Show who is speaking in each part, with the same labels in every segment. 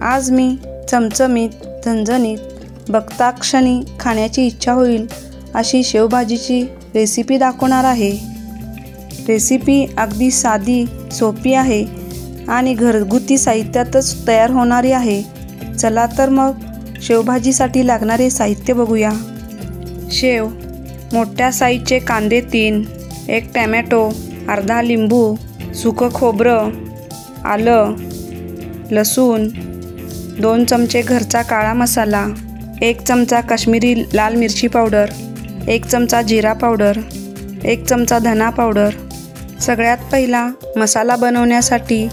Speaker 1: आज मी चमचमीत झणझणीत बघता क्षणी खाण्याची इच्छा होईल अशी शेवभाजीची रेसिपी दाखवणार आहे। रेसिपी अगदी साधी सोपी आहे आणि घरगुती साहित्यातच तयार होणारी आहे। चला तर मग शेवभाजीसाठी लागणारे साहित्य बघूया। शेव, मोठ्या साईजचे कांदे 3, 1 टोमॅटो, अर्धा लिंबू, सुकं खोबरं, आलं, लसूण, 2 चमचे घरचा काळा मसाला, 1 चमचा काश्मीरी लाल मिरची पावडर, 1 चमचा जिरा पावडर, 1 चमचा धना पावडर। सगळ्यात पहिला मसाला बनवण्यासाठी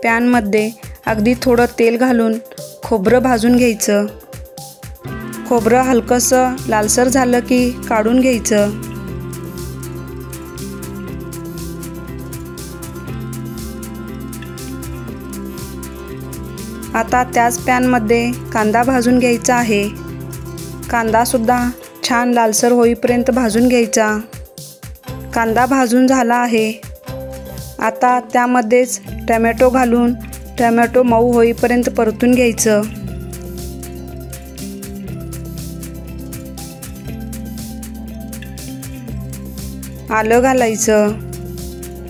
Speaker 1: पॅनमध्ये अगदी थोडं तेल घालून खोबरं भाजून घ्यायचं। खोबरं हलकंसं लालसर झालं की काढून घ्यायचं। आता त्याच पॅनमध्ये कांदा भाजून घ्यायचा आहे। कांदासुद्धा छान लालसर होईपर्यंत भाजून घ्यायचा। कांदा भाजून झाला आहे। आता त्यामध्येच टोमॅटो घालून टोमॅटो मऊ होईपर्यंत परतून घ्यायचं। आलं घालायचं,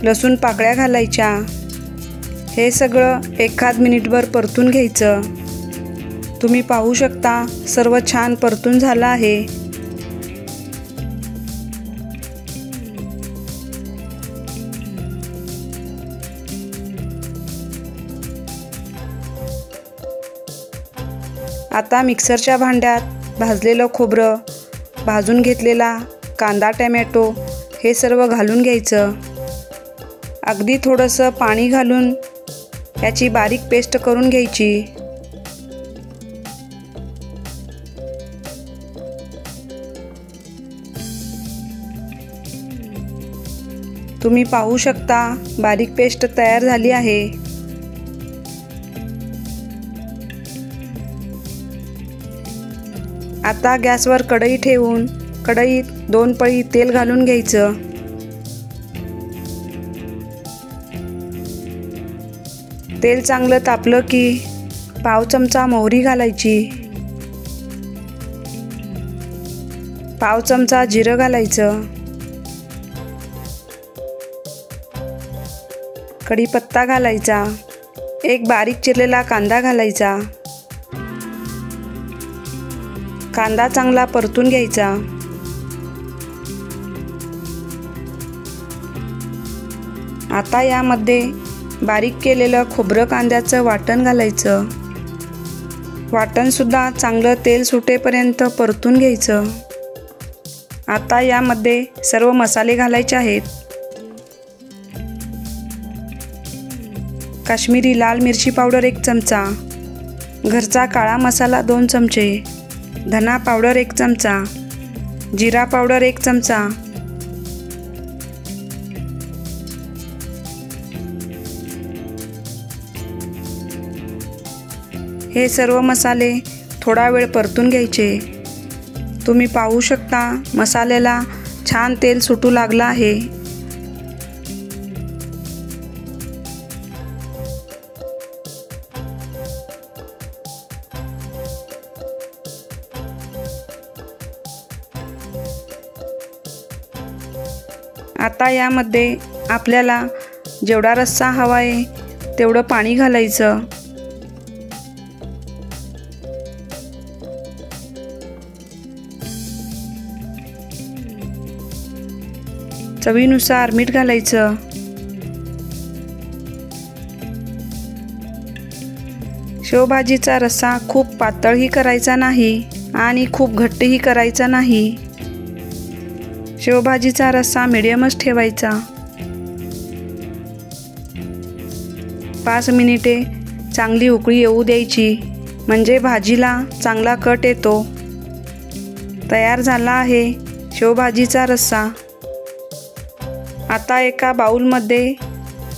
Speaker 1: लसूण पाकळ्या घालायच्या। हे सगळं एखाद मिनिटभर परतून घ्यायचं। तुम्ही पाहू शकता सर्व छान परतून झालं आहे। आता मिक्सरच्या भांड्यात भाजलेलं खोबरं, भाजून घेतलेला कांदा टोमॅटो हे सर्व घालून घ्यायचं। अगदी थोडंसं पाणी घालून याची बारीक पेस्ट करून घ्यायची। तुम्ही पाहू शकता बारीक पेस्ट तयार झाली आहे। आता गॅसवर कढई ठेवून कढईत 2 पळी तेल घालून घ्यायचं। तेल चांगलं तापलं की पाव चमचा मोहरी घालायची, पाव चमचा जिरं घालायचं, कढीपत्ता घालायचा, 1 बारीक चिरलेला कांदा घालायचा। कांदा चांगला परतून घ्यायचा। आता यामध्ये बारीक केलेलं खोबरं कांद्याचं वाटण घालायचं। वाटणसुद्धा चांगलं तेल सुटेपर्यंत परतून घ्यायचं। आता यामध्ये सर्व मसाले घालायचे आहेत। काश्मीरी लाल मिरची पावडर 1 चमचा, घरचा काळा मसाला 2 चमचे, धना पावडर 1 चमचा, जिरा पावडर 1 चमचा, हे सर्व मसाले थोडा वेळ परतून घ्यायचे। तुम्ही पाहू शकता मसाल्याला छान तेल सुटू लागलं आहे। आता यामध्ये आपल्याला जेवढा रस्सा हवा आहे तेवढं पाणी घालायचं। चवीनुसार मीठ घालायचं। शेवभाजीचा रस्सा खूप पातळही करायचा नाही आणि खूप घट्टही करायचा नाही। शेवभाजीचा रस्सा मिडियमच ठेवायचा। 5 मिनिटे चांगली उकळी येऊ द्यायची, म्हणजे भाजीला चांगला कट येतो। तयार झाला आहे शेवभाजीचा रस्सा। आता एका बाउलमध्ये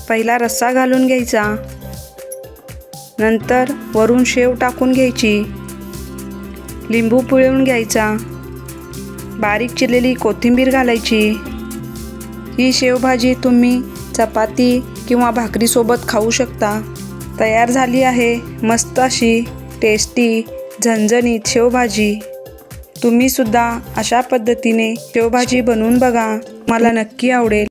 Speaker 1: पहिला रस्सा घालून घ्यायचा, नंतर वरून शेव टाकून घ्यायची, लिंबू पिळून घ्यायचा, बारीक चिरलेली कोथिंबीर घालायची। ही शेवभाजी तुम्ही चपाती किंवा भाकरीसोबत खाऊ शकता। तयार झाली आहे मस्त अशी टेस्टी झणझणीत शेवभाजी। तुम्ही सुद्धा अशा पद्धतीने शेवभाजी बनवून बघा, मला नक्की आवडेल।